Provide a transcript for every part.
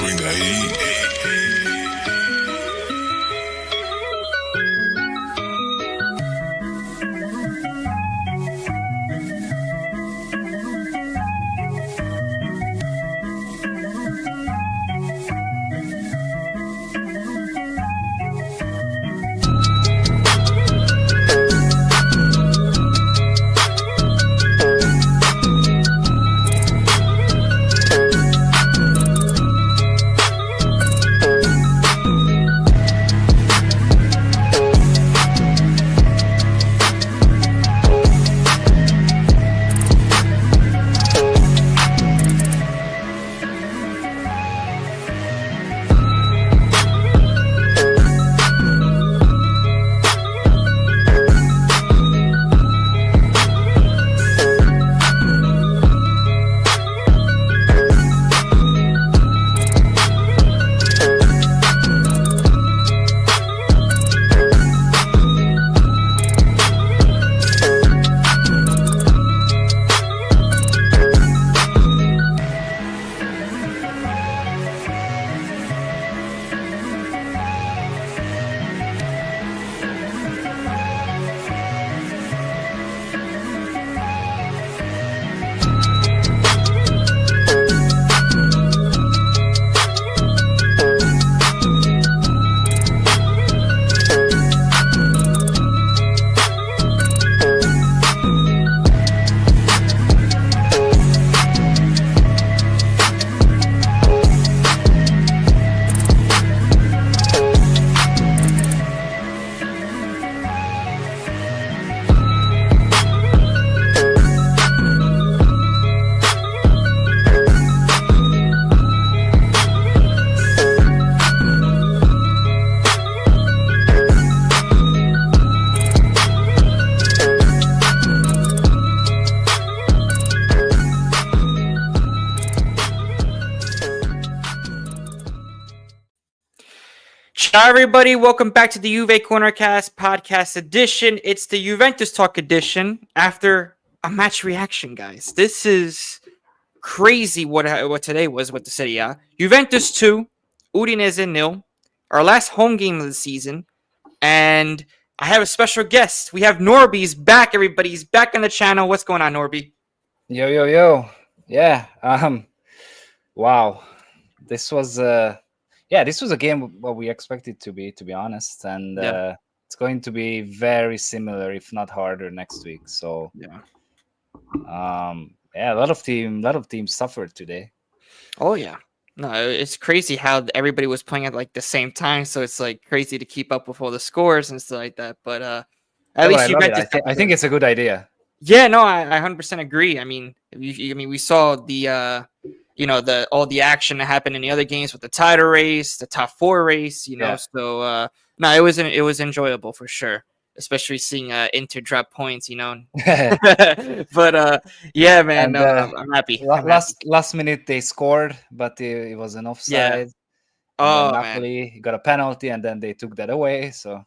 bring the heat. Ciao, everybody. Welcome back to the Juve Cornercast podcast edition. It's the Juventus Talk edition after a match reaction, guys. This is crazy what today was with the Serie A. Juventus 2, Udinese 0. Our last home game of the season. And I have a special guest. We have Norby's back, everybody. He's back on the channel. What's going on, Norby? Yo. Yeah. Wow. This was this was a game what we expected to be honest, and it's going to be very similar, if not harder, next week. So a lot of teams suffered today. Oh yeah. No, it's crazy how everybody was playing at like the same time, so it's like crazy to keep up with all the scores and stuff like that. But at least I think it's a good idea. Yeah, no, I 100% agree. I mean, we saw the all the action that happened in the other games with the title race, the top four race, So no, it was enjoyable for sure, especially seeing Inter drop points, But yeah, man, I'm happy. Last minute they scored, but it was an offside. Yeah. Napoli got a penalty, and then they took that away. So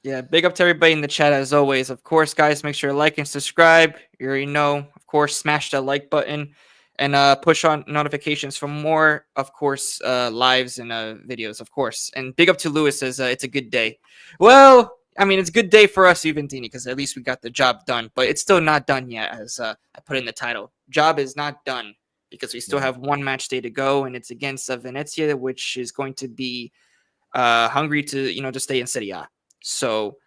yeah, big up to everybody in the chat as always. Of course, guys, make sure to like and subscribe. You already know, of course, smash that like button and push on notifications for more, of course, lives and videos, of course. And big up to Lewis says it's a good day. Well, I mean, it's a good day for us, Juventini, because at least we got the job done. But it's still not done yet, as I put in the title. Job is not done because we still have one match day to go, and it's against Venezia, which is going to be hungry to stay in Serie A. So,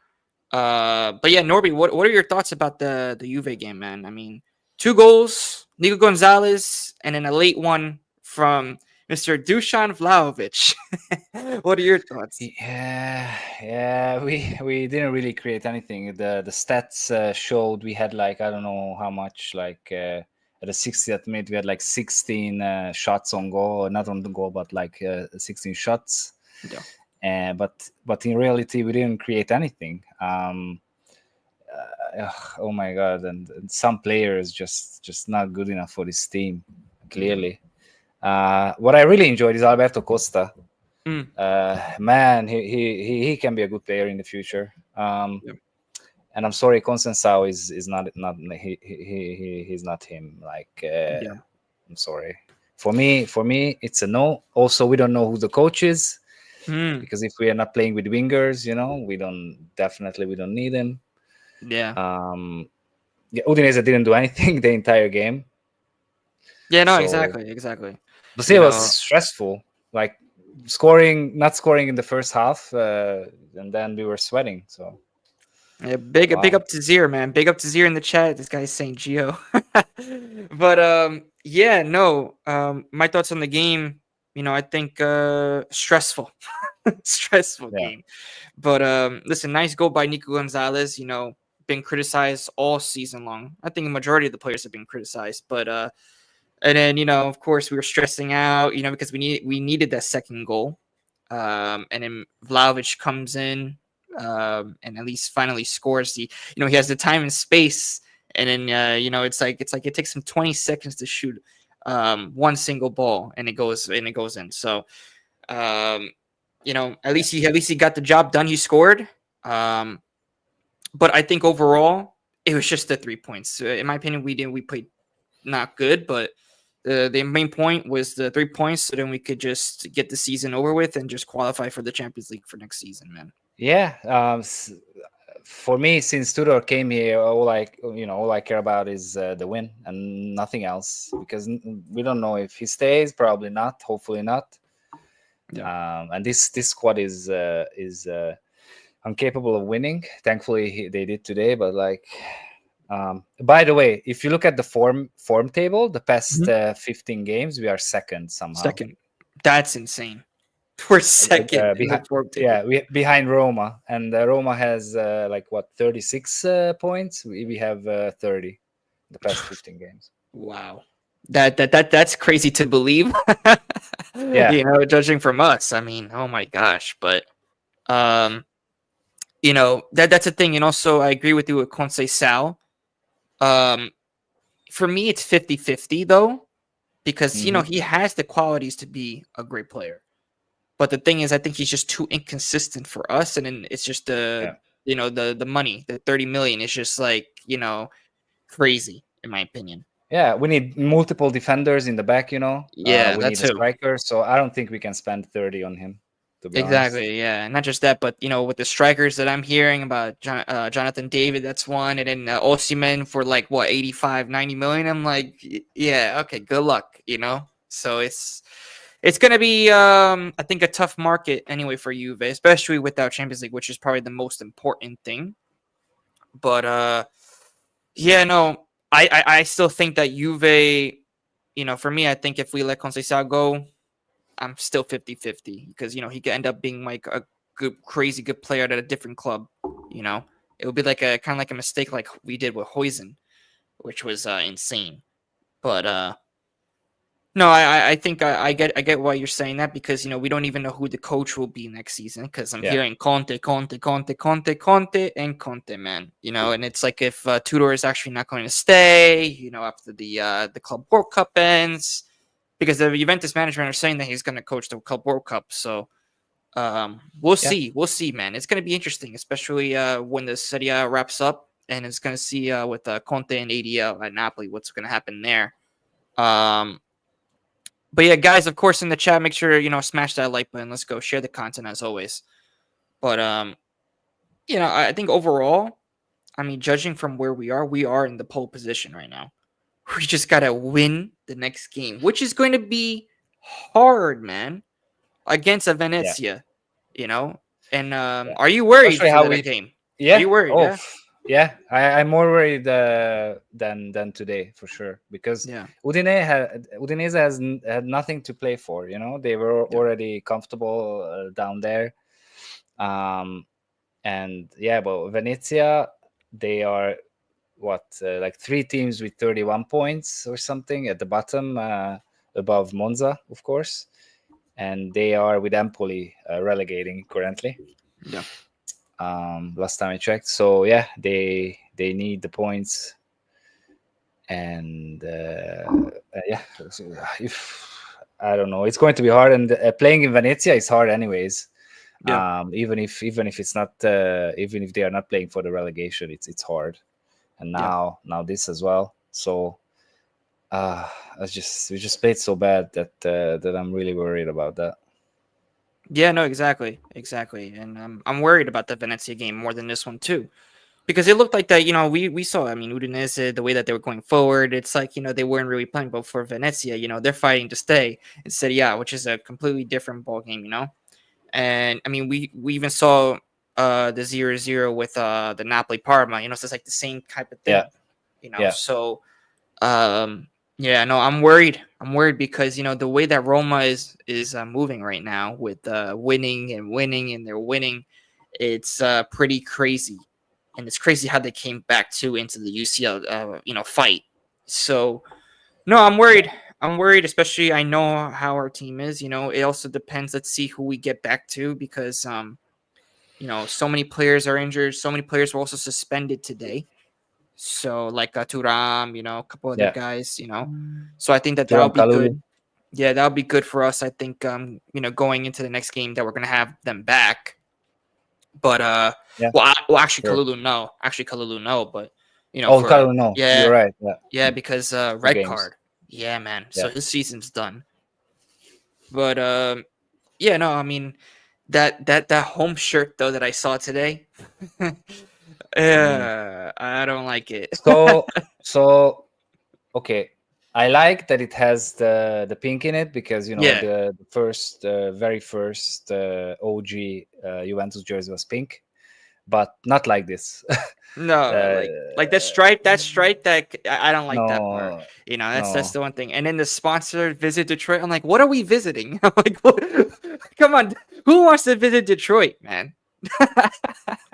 but yeah, Norby, what are your thoughts about the Juve game, man? I mean, 2 goals, Nico Gonzalez, and then a late one from Mr. Dusan Vlahovic. What are your thoughts? Yeah, we didn't really create anything. The stats showed we had like, I don't know how much, like at the 60th minute we had like 16 shots on goal, not on the goal, but like 16 shots. Yeah. But in reality we didn't create anything. Oh my god, and some players just not good enough for this team, clearly. What I really enjoyed is Alberto Costa. Man, he can be a good player in the future. And I'm sorry, Consensao is not he's not him. Like I'm sorry, For me, it's a no. Also, we don't know who the coach is, Mm, because if we are not playing with wingers, we don't need him. yeah. Yeah, Udinese didn't do anything the entire game, Yeah, no, so exactly. but You still, it was know, stressful. Like not scoring in the first half, and then we were sweating. So yeah, big wow, up to Zier, man. Big up to Zier in the chat. This guy's saying Geo. But yeah, no. My thoughts on the game, I think stressful. Stressful yeah, game. But listen, nice goal by Nico Gonzalez, been criticized all season long. I think the majority of the players have been criticized, but and then of course we were stressing out, because we needed that second goal. And then Vlahovic comes in, and at least finally scores. He has the time and space, and then it's like it takes him 20 seconds to shoot one single ball, and it goes in. So yeah, at least he got the job done. He scored. Um, but I think overall it was just the 3 points. In my opinion, we played not good, but the main point was the 3 points, so then we could just get the season over with and just qualify for the Champions League for next season, man. yeah. For me, since Tudor came here, all I care about is the win and nothing else, because we don't know if he stays. Probably not. Hopefully not. Yeah. And this squad is incapable of winning. Thankfully, they did today. But by the way, if you look at the form table, the past Mhm. 15 games, we are second somehow. Second, that's insane. We're second in the Behind, form table. yeah, behind Roma, and Roma has 36 points. We have 30 the past 15 games. Wow, that's crazy to believe. Yeah, Judging from us, I mean, oh my gosh, but um, that's a thing, and also I agree with you with Conce Sal. Um, for me, it's 50-50 though, because hmm, he has the qualities to be a great player. But the thing is, I think he's just too inconsistent for us, and then it's just yeah, the money, the 30 million is just like crazy in my opinion. yeah. We need multiple defenders in the back. Yeah, We that need a too. striker. So I don't think we can spend 30 on him, to be honest. Exactly. Yeah, not just that, but with the strikers that I'm hearing about, Jonathan David, that's one, and then Osimhen for like what 85, 90 million. I'm like, yeah, okay, good luck. So it's gonna be I think a tough market anyway for Juve, especially without Champions League, which is probably the most important thing. But yeah, no, I still think that Juve, for me, I think if we let Conceição go, I'm still 50-50 because he could end up being like a good, crazy good player at a different club. It would be like a kind of like a mistake like we did with Huijsen, which was insane. But no, I think I get why you're saying that because we don't even know who the coach will be next season because I'm Yeah, hearing Conte, and Conte, man. And it's like if Tudor is actually not going to stay, after the Club World Cup ends, because the Juventus management are saying that he's going to coach the Club World Cup. So we'll yeah, see, man. It's going to be interesting, especially when the Serie A wraps up, and it's going to see with Conte and ADL at Napoli what's going to happen there. But yeah, guys, of course, in the chat, make sure smash that like button. Let's go share the content as always. But I think overall, I mean, judging from where we are in the pole position right now. We just gotta win the next game, which is going to be hard, man, against a yeah, Venezia. You know, and yeah. are you worried Especially for how that we, game? Are yeah. you worried? Oh, Yeah, yeah. I'm more worried than today for sure, because yeah, Udinese had nothing to play for. They were yeah, already comfortable down there. And yeah, but Venezia, they are what, like three teams with 31 points or something at the bottom, above Monza, of course, and they are with Empoli relegating currently. yeah. Last time I checked. So yeah, they need the points, and yeah. So if I don't know, it's going to be hard, and playing in Venezia is hard anyways. Yeah. Even if it's not, even if they are not playing for the relegation, it's hard. And Yeah. now this as well. So we just played so bad that I'm really worried about that. Yeah, no, exactly, and I'm worried about the Venezia game more than this one too, because it looked like that. We saw. I mean, Udinese, the way that they were going forward, it's like they weren't really playing. But for Venezia, they're fighting to stay instead. Yeah, which is a completely different ball game. And I mean, we even saw the 0-0 with the Napoli Parma. So it's like the same type of Yeah, thing. yeah, So yeah, no, I'm worried. I'm worried because the way that Roma is moving right now with winning and winning and they're winning, it's pretty crazy, and it's crazy how they came back too into the UCL fight. So no, I'm worried. I'm worried, especially I know how our team is. It also depends. Let's see who we get back to because so many players are injured. So many players were also suspended today. So like Turam, a couple other yeah. guys. So I think that'll Turam be Kalulu. good. Yeah, that'll be good for us. I think going into the next game that we're gonna have them back. But Yeah, actually sure. Kalulu no, but Oh, for Kalulu, no, you're yeah, right. Yeah, yeah, because two red games. card. Yeah, man. So Yeah. his season's done. But yeah, no, I mean that home shirt though that I saw today. Mm. Yeah, I don't like it. So okay. I like that it has the pink in it because Yeah. the first very first OG Juventus jersey was pink, but not like this. No, uh, like that stripe I don't like that part. no, That's no. the one thing. And then the sponsor visit Detroit. I'm like, what are we visiting? I'm like, what? Come on, who wants to visit Detroit, man?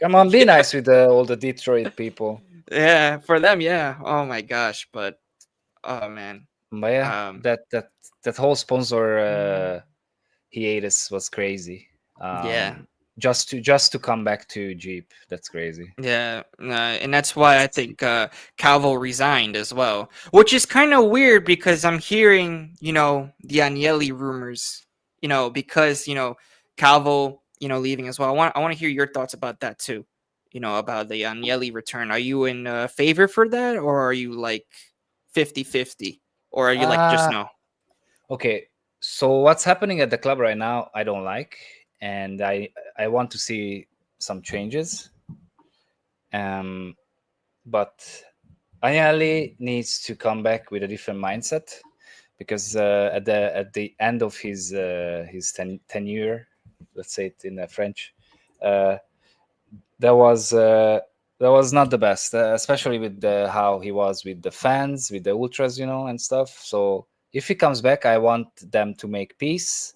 Come on, be nice with all the Detroit people. Yeah, for them, yeah. Oh my gosh, but oh man, But yeah, um, that whole sponsor hiatus was crazy. yeah. Just to come back to Jeep, that's crazy. Yeah, and that's why I think Calvo resigned as well, which is kind of weird because I'm hearing, the Agnelli rumors, because Calvo, leaving as well. I want to hear your thoughts about that too, about the Agnelli return. Are you in favor for that, or are you like 50-50, or are you like just Uh no? okay. So what's happening at the club right now, I don't like, and I want to see some changes. Um, but Agnelli needs to come back with a different mindset because at the end of his tenure, let's say it in French, uh, that was not the best, especially with how he was with the fans, with the ultras, and stuff. So if he comes back, I want them to make peace.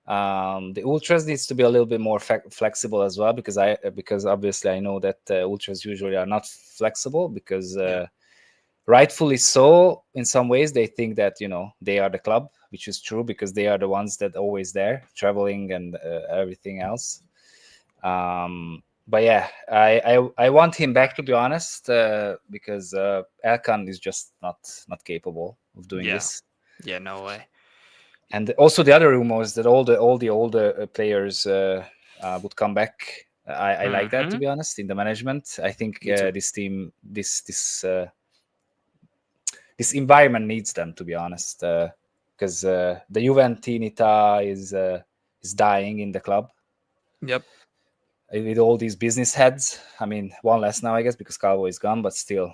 The ultras needs to be a little bit more flexible as well because obviously I know that ultras usually are not flexible because Yeah, rightfully so in some ways they think that they are the club, which is true because they are the ones that always there traveling and everything else. But yeah, I want him back, to be honest, because Elkan is just not capable of doing yeah, this. yeah. No way. And also the other rumors that all the older players would come back. I like that, to Mm-hmm. be honest. In the management, I think Me too. this team, this environment needs them, to be honest, because the Juventinita is dying in the club Yep. with all these business heads. I mean, one less now, I guess, because Calvo is gone, but still,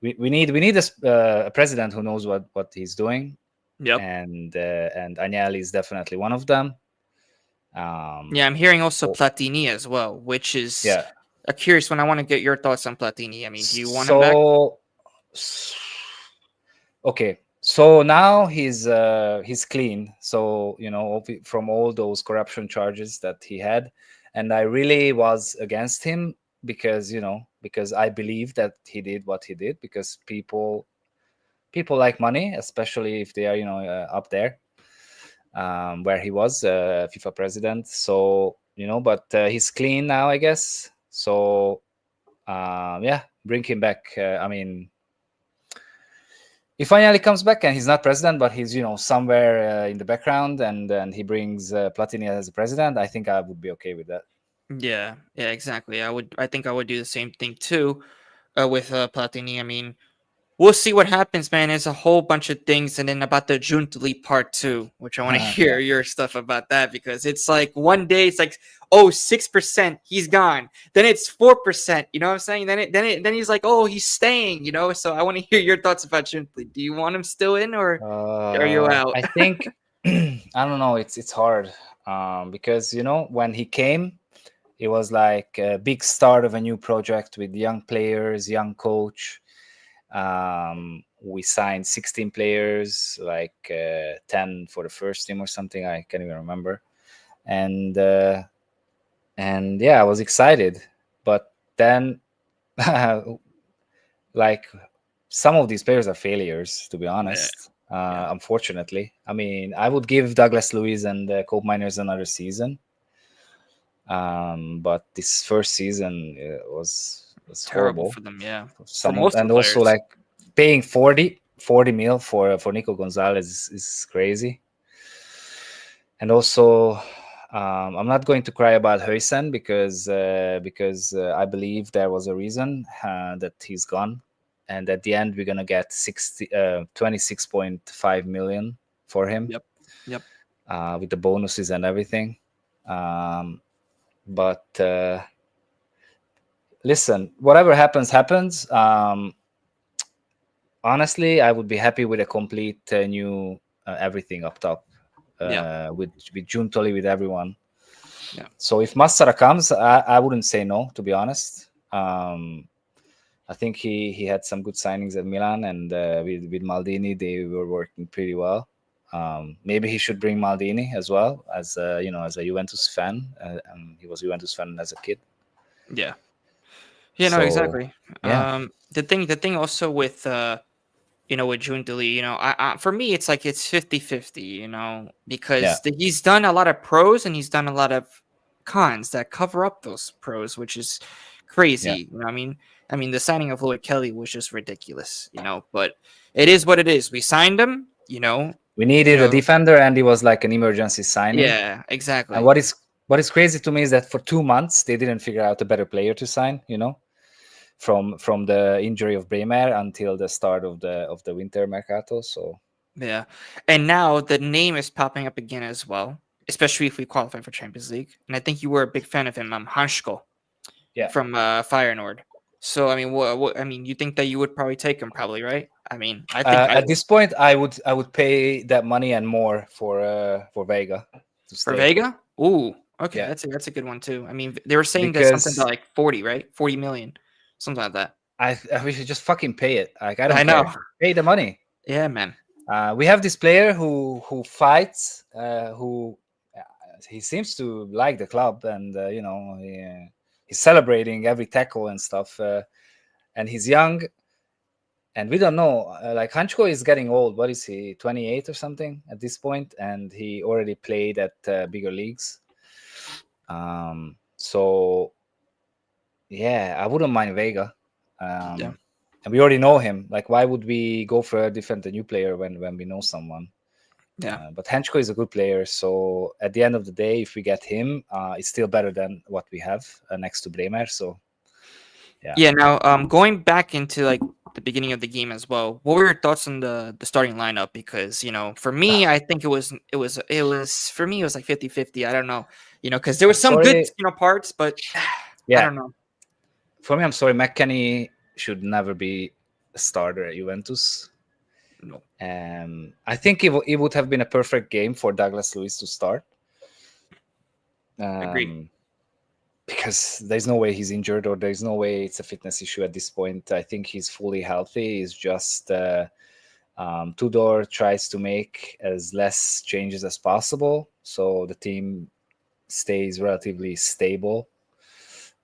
we need a president who knows what he's doing, Yep. and Agnelli is definitely one of them. Yeah, I'm hearing also Oh, Platini as well, which is yeah. a curious one. I want to get your thoughts on Platini. I mean, do you want him back? So okay, so now he's clean. So from all those corruption charges that he had, and I really was against him because I believe that he did what he did because people like money, especially if they are up there, where he was FIFA president. So but he's clean now, I guess. So yeah, bring him back. I mean, if finally comes back and he's not president, but he's somewhere in the background, and he brings Platini as a president, I think I would be okay with that. Yeah, yeah, exactly. I think I would do the same thing too with Platini. I mean, we'll see what happens, man. There's a whole bunch of things, and then about the Juntali part 2, which I want to hear Yeah. your stuff about that, because it's like one day it's like, oh, 6%, he's gone. Then it's 4%. You know what I'm saying? Then he's like, oh, he's staying. You know. So I want to hear your thoughts about Juntali. Do you want him still in, or are you out? I think I don't know. It's hard because when he came, it was like a big start of a new project with young players, young coach. We signed 16 players, like 10 for the first team or something. I can't even remember. And yeah, I was excited. But then, like, some of these players are failures, to be honest. Unfortunately, I mean, I would give Douglas Luiz and Cope Miners another season. But this first season was Terrible horrible. for them, yeah. Some most of and the also players. like paying 40 mil for Nico Gonzalez is crazy. And also, I'm not going to cry about Huysen because I believe there was a reason that he's gone, and at the end we're gonna get 26.5 million for him. Yep. With the bonuses and everything. But listen, whatever happens. Honestly, I would be happy with a complete new everything up top. With Juntoli, with everyone. Yeah. So if Massara comes, I wouldn't say no, to be honest. I think he had some good signings at Milan, and with Maldini, they were working pretty well. Maybe he should bring Maldini as well, as as a Juventus fan. He was a Juventus fan as a kid. Yeah. No, So, exactly. yeah. The thing also with with Juntali, for me it's like it's 50-50, because he's done a lot of pros and he's done a lot of cons that cover up those pros, which is crazy. You know what I mean? I mean, the signing of Lloyd Kelly was just ridiculous, but it is what it is. We signed him, We needed a defender, and he was like an emergency signing. Yeah, exactly. And what is crazy to me is that for 2 months they didn't figure out a better player to sign. From the injury of Bremer until the start of the winter mercato. So yeah, and now the name is popping up again as well, especially if we qualify for Champions League. And I think you were a big fan of him, Hansko, from Feyenoord. So I mean, what I mean, you think that you would probably take him, probably, right? I mean, I think at this point, I would pay that money and more for Vega to stay. For Vega. Ooh, okay, that's a good one too. I mean, they were saying that something about like 40, right? 40 million, something like that. We should just fucking pay it. Like, I don't care. Know. Pay the money. Yeah, man. We have this player who fights. He seems to like the club, and he's celebrating every tackle and stuff. And he's young, and we don't know. Like, Hanchko is getting old. What is he? 28 or something at this point, and he already played at bigger leagues. So yeah, I wouldn't mind Vega. And we already know him. Like, why would we go for a different new player when we know someone? Yeah. But Henchko is a good player. So at the end of the day, if we get him, it's still better than what we have next to Bremer. So yeah. Yeah. Now, going back into like the beginning of the game as well, what were your thoughts on the starting lineup? Because for me, I think it was for me it was like 50-50. I don't know, because there was some good parts, but I don't know. For me, I'm sorry, McKennie should never be a starter at Juventus. No. I think it would have been a perfect game for Douglas Luiz to start. Agreed. Because there's no way he's injured, or there's no way it's a fitness issue at this point. I think he's fully healthy. It's just Tudor tries to make as less changes as possible, so the team stays relatively stable.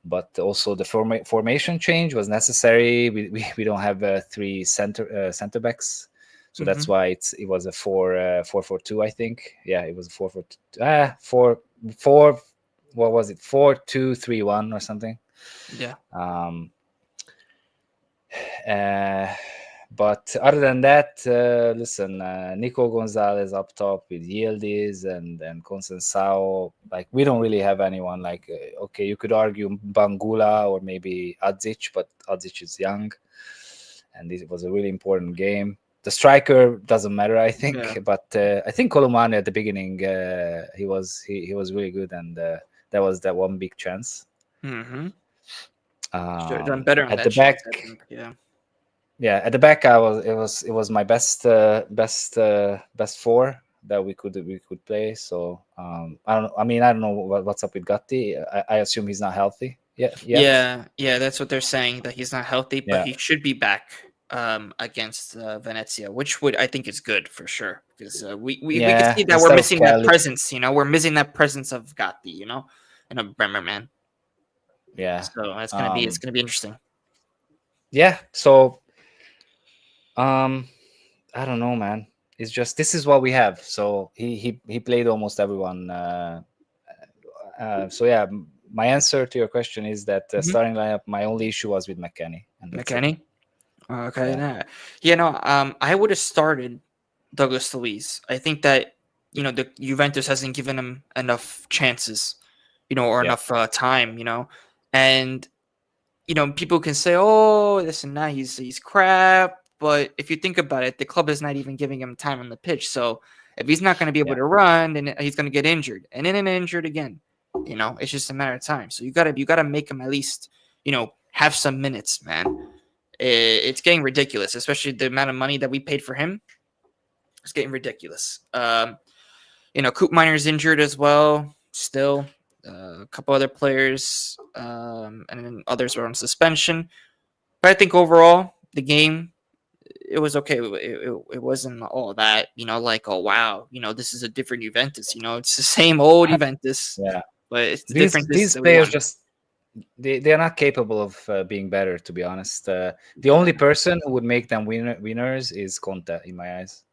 But also the formation change was necessary. We don't have 3 center backs, so that's why it was a 4-4-2. I think, yeah, it was a 4-4-2. 4. What was it? 4-2-3-1 or something. Yeah. But other than that, listen, Nico Gonzalez up top with Yildiz and Consensao. Like, we don't really have anyone. Like, okay, you could argue Bangula or maybe Adzic, but Adzic is young. and it was a really important game. The striker doesn't matter, I think, Yeah. but I think Colomani at the beginning he was really good, and that was that one big chance. Mm-hmm. Should have done better on At the that chance, back, I think. Yeah. yeah, at the back, it was my best four that we could play. So I don't know what's up with Gatti. I assume he's not healthy yet. Yeah, that's what they're saying, that he's not healthy, but Yeah. he should be back against Venezia, which would, I think, is good for sure, because we can see that we're Instead of missing that Kelly. presence. We're missing that presence of Gatti, and a Bremer man. Yeah. So it's gonna be interesting. Yeah. So I don't know, man. It's just this is what we have. So he played almost everyone. So yeah, my answer to your question is that starting lineup. My only issue was with McKennie. And that's it. McKennie. Okay. Yeah. No. I would have started Douglas Luiz. I think that the Juventus hasn't given him enough chances, or Yeah. enough time, and people can say, "Oh, this and that, he's crap." But if you think about it, the club is not even giving him time on the pitch. So if he's not going to be able Yeah. to run, then he's going to get injured, and then injured again. It's just a matter of time. So you gotta make him at least, have some minutes, man. It's getting ridiculous, especially the amount of money that we paid for him. It's getting ridiculous. Coop Miner's injured as well. Still, a couple other players, and then others were on suspension. But I think overall, the game, it was okay. It wasn't all that, like, oh wow, this is a different Juventus. It's the same old Juventus. Yeah. But it's the difference. These players just they are not capable of being better, to be honest. The only person who would make them winners is Conte, in my eyes.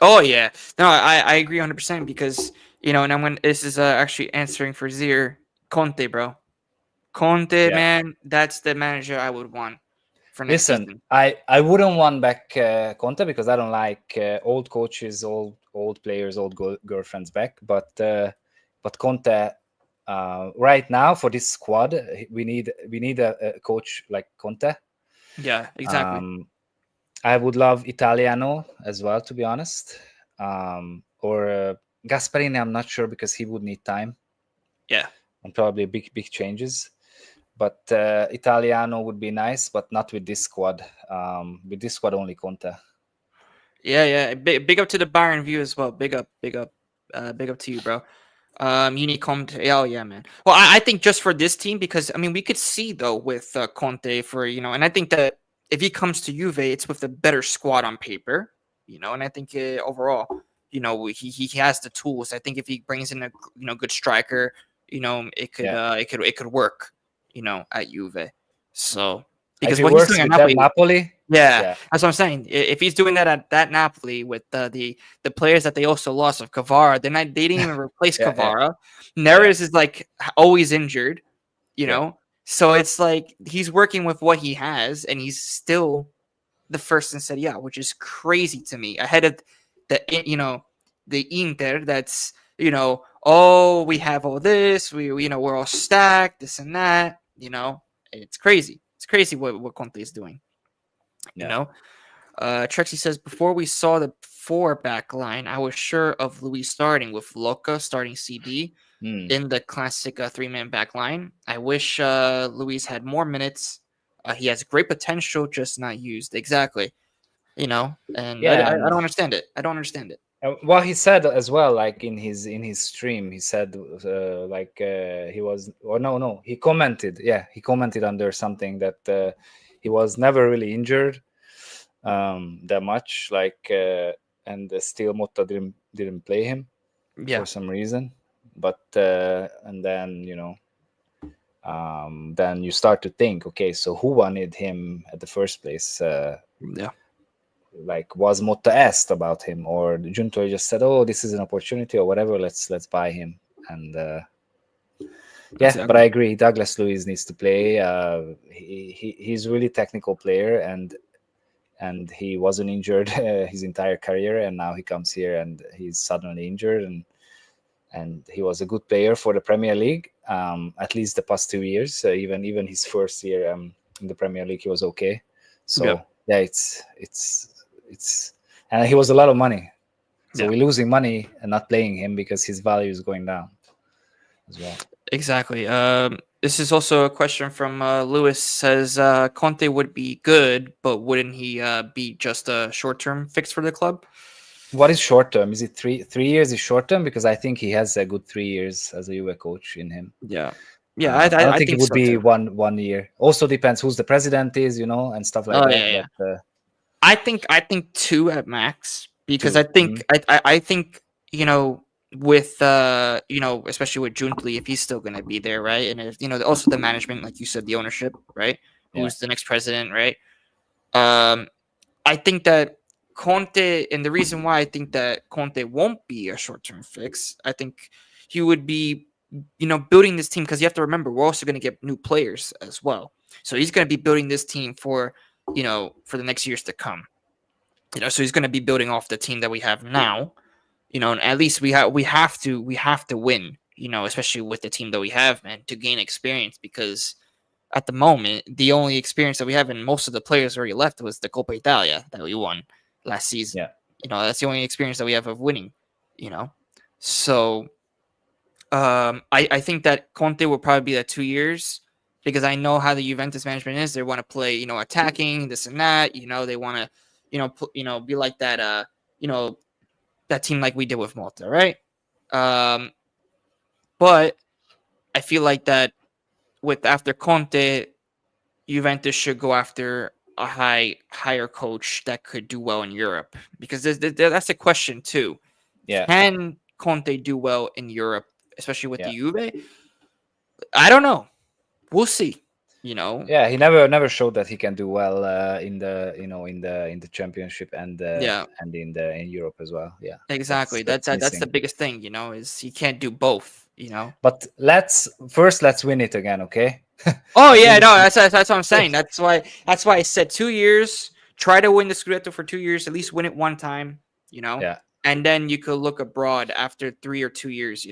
Oh yeah, no, I agree 100%, because and I'm when this is actually answering for Zier. Conte, bro. Conte, Yeah. man, that's the manager I would want for next season. I wouldn't want back Conte, because I don't like old coaches, old players, old girlfriends back. But Conte, right now for this squad, we need a coach like Conte. Yeah, exactly. I would love Italiano as well, to be honest, or Gasparini. I'm not sure, because he would need time. Yeah, and probably big changes. But Italiano would be nice, but not with this squad. With this squad, only Conte. Yeah. Big up to the Bayern view as well. Big up to you, bro. Conte. Oh yeah, man. Well, I think just for this team, because we could see though with Conte for and I think that if he comes to Juve, it's with a better squad on paper, and I think overall, he has the tools. I think if he brings in a good striker, it could work, at Juve. So because what he's doing at Napoli. Yeah, that's what I'm saying. If he's doing that at that Napoli with the players that they also lost of Kvara, they didn't even replace Kvara. Neres is like always injured, So it's like he's working with what he has, and he's still the first in Serie A, which is crazy to me. Ahead of the Inter, that's oh, we have all this, we're all stacked, this and that. It's crazy. It's crazy what Conte is doing. Trexie says, before we saw the 4-back line, I was sure of Luis starting with Loca starting CD in the classic 3-man back line. I wish Luis had more minutes. He has great potential, just not used. Exactly. And I don't understand it. Well, he said as well, like in his stream, he said he was, or no, he commented. Yeah, he commented under something that he was never really injured that much, and still Motta didn't play him for some reason. But and then then you start to think, okay, so who wanted him at the first place? Like, was Motta asked about him, or Junto just said, "Oh, this is an opportunity," or whatever. Let's buy him. And exactly. But I agree. Douglas Luiz needs to play. He's a really technical player, and he wasn't injured his entire career, and now he comes here and he's suddenly injured, and he was a good player for the Premier League. At least the past 2 years, even his first year in the Premier League, he was okay. So. Yeah, and he was a lot of money. So Yeah. we're losing money and not playing him because his value is going down as well. Exactly. This is also a question from Lewis. Says Conte would be good, but wouldn't he be just a short-term fix for the club? What is short term? Is it 3 years is short term? Because I think he has a good 3 years as a Juve coach in him. Yeah, yeah, I don't I think it think would so be too. one year. Also depends who's the president is, and stuff like Oh that. yeah, yeah. But I think two at max because two. I think I think with especially with Juntli, if he's still gonna be there, right? And if, also the management, like you said, the ownership, right? Yeah, Who's the next president, right? Um, I think that Conte, and the reason why I think that Conte won't be a short term fix, I think he would be, building this team because you have to remember we're also going to get new players as well. So he's going to be building this team for, for the next years to come. So he's going to be building off the team that we have now. And at least we have to win. Especially with the team that we have, man, to gain experience because at the moment, the only experience that we have, and most of the players already left, was the Coppa Italia that we won last season. yeah, That's the only experience that we have of winning. So I think that Conte will probably be that 2 years because I know how the Juventus management is. They want to play, attacking this and that. They want to, be like that. That team like we did with Malta, right? But I feel like that with after Conte, Juventus should go after a higher coach that could do well in Europe because that's a question too. yeah, Can Conte do well in Europe, especially with yeah. the Juve? I don't know. We'll see. Yeah, he never showed that he can do well in the in the championship Yeah, and in Europe as well. Yeah, exactly. that's That's the missing. biggest thing. Is he can't do both. But let's win it again, okay? Oh Let's yeah, win no, this. that's what I'm saying. That's why I said 2 years. Try to win the Scudetto for 2 years. At least win it one time. Yeah, And then you could look abroad after 3 or 2 years.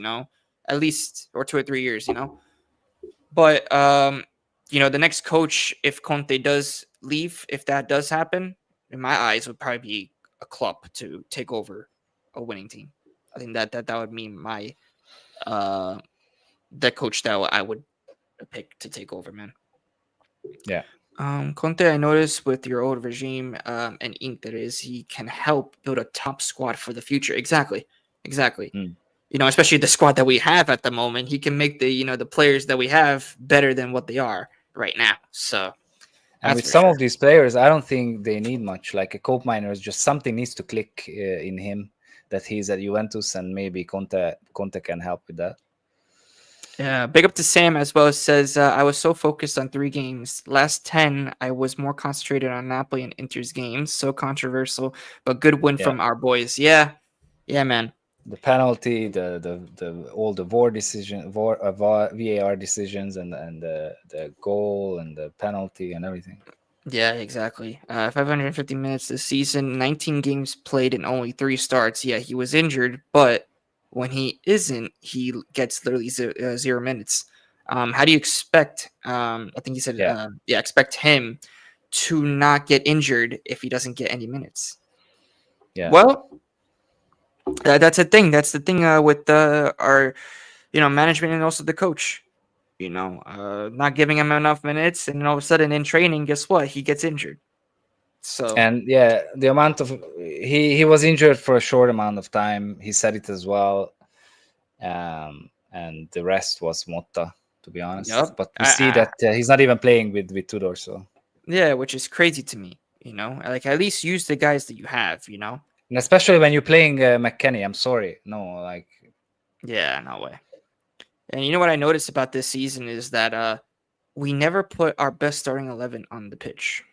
At least or 2 or 3 years. But the next coach, if Conte does leave, if that does happen, in my eyes, would probably be a club to take over a winning team. I think that would mean my the coach that I would pick to take over, man. yeah, Conte, I noticed with your old regime and Inter is he can help build a top squad for the future. Exactly, exactly. mm. Especially the squad that we have at the moment, he can make the players that we have better than what they are right now. So And that's with for some sure. of these players, I don't think they need much. Like a Cope Miner is just something needs to click in him that he's at Juventus, and maybe Conte can help with that. Yeah, big up to Sam as well. Says I was so focused on 3 games. Last 10, I was more concentrated on Napoli and Inter's games. So controversial, but good win Yeah, from our boys. Yeah, yeah, man. the penalty, the all the VAR decisions, and the goal and the penalty and everything. Yeah, exactly. 550 minutes this season, 19 games played, and only 3 starts. Yeah, he was injured, but when he isn't, he gets literally 0 minutes. How do you expect? I think he said, Yeah, expect him to not get injured if he doesn't get any minutes. yeah. Well, that's the thing. That's the thing with our, management and also the coach. Not giving him enough minutes, and then all of a sudden in training, guess what? He gets injured. So And yeah, the amount of he was injured for a short amount of time. He said it as well, and the rest was Motta, to be honest. yep. But we see that he's not even playing with Tudor. So, Yeah, which is crazy to me. Like at least use the guys that you have. and especially when you're playing McKennie, I'm sorry, no, like Yeah, no way. And you know what I noticed about this season is that we never put our best starting 11 on the pitch.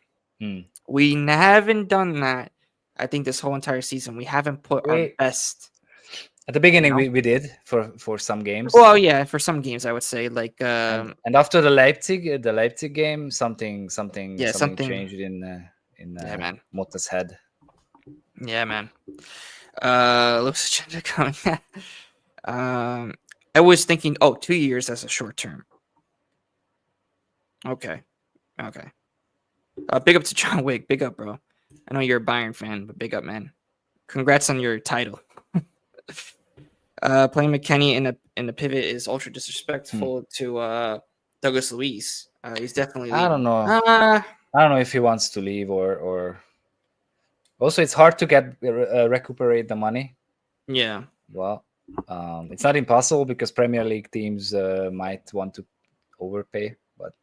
We haven't done that. I think this whole entire season we haven't put our best. at the beginning we did for some games. Well, yeah, for some games I would say like And after the Leipzig game, something yeah, something changed in yeah, man. Motta's head. Yeah, man. Looks coming. I was thinking, 2 years as a short term. Okay. Big up to John Wick. Big up, bro. I know you're a Bayern fan, but big up, man. Congrats on your title. Playing McKennie in the pivot is ultra disrespectful to Douglas Luiz. He's definitely I don't leaving. know. I don't know if he wants to leave or. Also, it's hard to get recuperate the money. Yeah. Well, it's not impossible because Premier League teams might want to overpay, but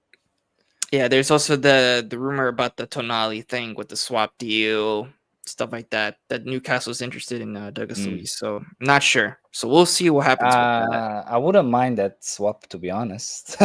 Yeah, there's also the rumor about the Tonali thing with the swap deal, stuff like that. That Newcastle's interested in Douglas Luiz, so I'm not sure. So we'll see what happens with that. I wouldn't mind that swap, to be honest.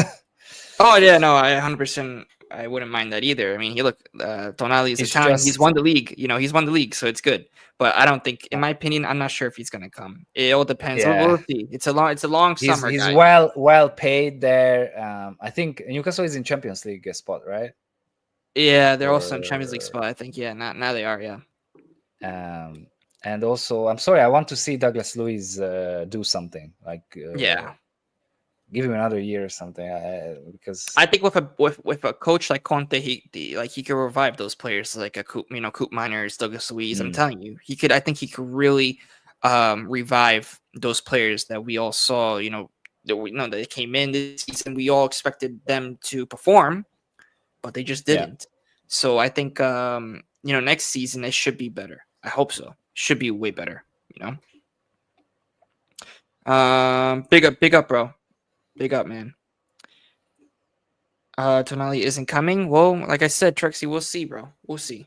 Oh yeah, no, I 100%. I wouldn't mind that either. I mean, Tonali is It's Italian. He's just- won the league. He's won the league, so it's good. But I don't think, in my opinion, I'm not sure if he's gonna come. It all depends. Yeah. We'll see. It's a long summer, he's guys. well paid there. I think Newcastle is in Champions League spot, right? Yeah, they're also in Champions League spot. I think. Yeah, now they are. Yeah. And also, I'm sorry, I want to see Douglas Luiz do something like Yeah. give him another year or something. Because I think with a coach like Conte, he could revive those players like a Coop Miners, Douglas Luiz. I'm telling you, he could. I think he could really revive those players that we all saw. That they came in this season. We all expected them to perform, but they just didn't. So I think next season it should be better. I hope so. Should be way better. Big up, bro. Big up, man. Tonali isn't coming. Well, like I said, Trexie, we'll see, bro. We'll see.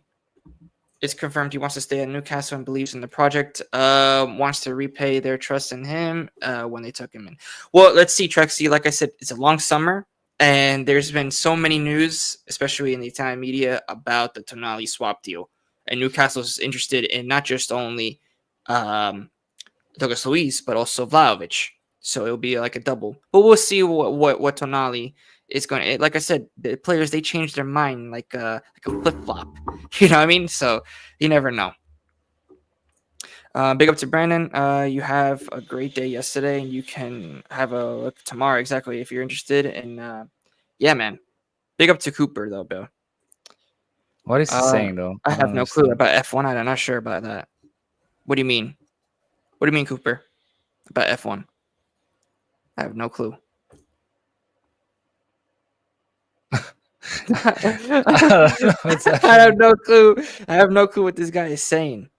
It's confirmed he wants to stay at Newcastle and believes in the project. Wants to repay their trust in him when they took him in. Well, let's see, Trexie. Like I said, it's a long summer, and there's been so many news, especially in the Italian media, about the Tonali swap deal. And Newcastle's interested in not just only Douglas Luiz, but also Vlahovic. So it'll be like a double. But we'll see what Tonali is going to. Like I said, the players, they change their mind like a flip flop. You know what I mean? So you never know. Big up to Brandon. You have a great day yesterday, and you can have a look tomorrow exactly if you're interested. And yeah, man. Big up to Cooper though, Bill. what is he saying though? I have don't no clue understand. about F1. I'm not sure about that. What do you mean? What do you mean, Cooper? About F1? I have no clue. I have no clue. I have no clue what this guy is saying.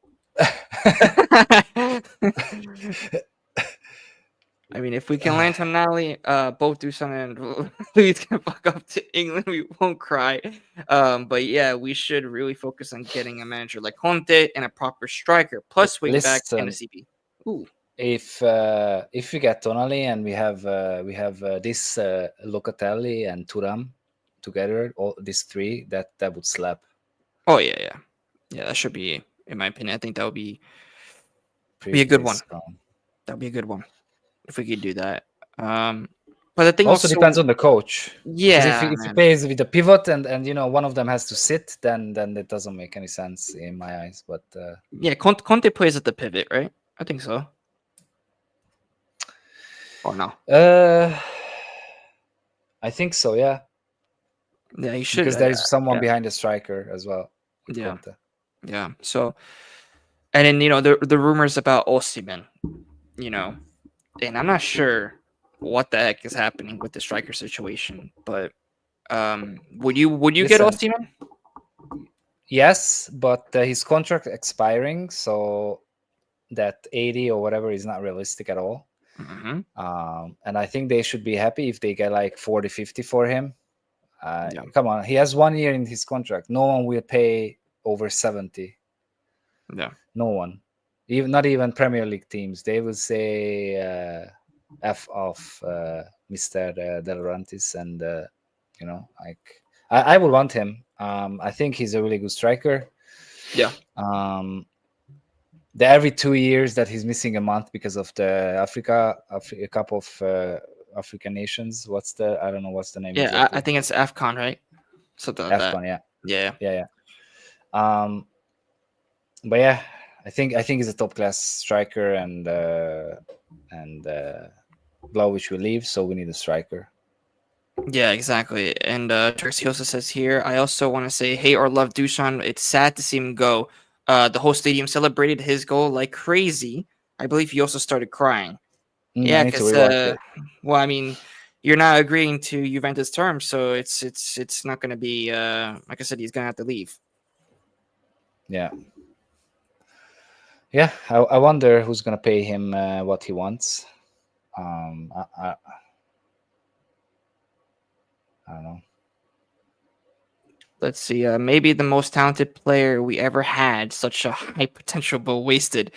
I mean, if we can land Tonali, both do something, and Luis can fuck up to England, we won't cry. But yeah, we should really focus on getting a manager like Conte and a proper striker, plus wing back and a CP. Ooh. If we get Tonali and we have this Locatelli and Thuram together, all these three, that would slap. Oh yeah. That should be, in my opinion. I think that would be a good one. That would be a good one if we could do that. But the thing also depends on the coach. Yeah, if he plays with the pivot and one of them has to sit, then it doesn't make any sense in my eyes. But yeah, Conte plays at the pivot, right? I think so. Or no? I think so. Yeah. Yeah, he should, because there is someone behind the striker as well. Yeah. Conte. Yeah. So, and then the rumors about Osimhen, and I'm not sure what the heck is happening with the striker situation, but would you get Osimhen? Yes, but his contract expiring, so that 80 or whatever is not realistic at all. Mm-hmm. And I think they should be happy if they get like 40, 50 for him. Come on, he has 1 year in his contract. No one will pay over 70. Yeah, no one, not even Premier League teams. They will say F off Mr. De Laurentiis, and like I would want him. I think he's a really good striker. Yeah. The every 2 years that he's missing a month because of the Africa Cup of African nations. I don't know what's the name. Yeah, exactly. I think it's AFCON, right? Something like AFCON, that. Yeah. But yeah, I think he's a top class striker, and Vlahovic will leave, so we need a striker. Yeah, exactly. And Trixie also says here, I also want to say, hate or love Dushan. It's sad to see him go. The whole stadium celebrated his goal like crazy. I believe he also started crying. I Yeah, need to because rewatch it. well, I mean, you're not agreeing to Juventus terms, so it's not going to be like I said, he's going to have to leave. Yeah, yeah. I wonder who's gonna pay him what he wants. Um, I, I, I don't know. Let's see. Maybe the most talented player we ever had, such a high potential but wasted.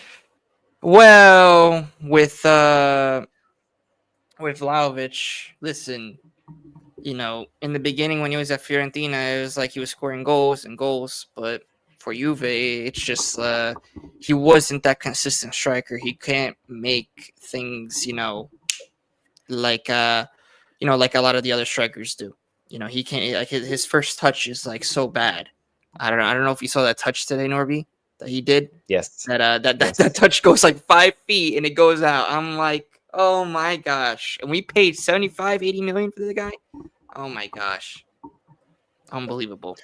Well, with Vlahovic, listen, in the beginning when he was at Fiorentina, it was like he was scoring goals and goals, but for Juve, it's just he wasn't that consistent striker. He can't make things, like like a lot of the other strikers do. He can't like his first touch is like so bad. I don't know if you saw that touch today, Norby, that he did. Yes, That yes. touch goes like 5 feet and it goes out. I'm like, oh my gosh. And we paid 75, 80 million for the guy. Oh my gosh. Unbelievable.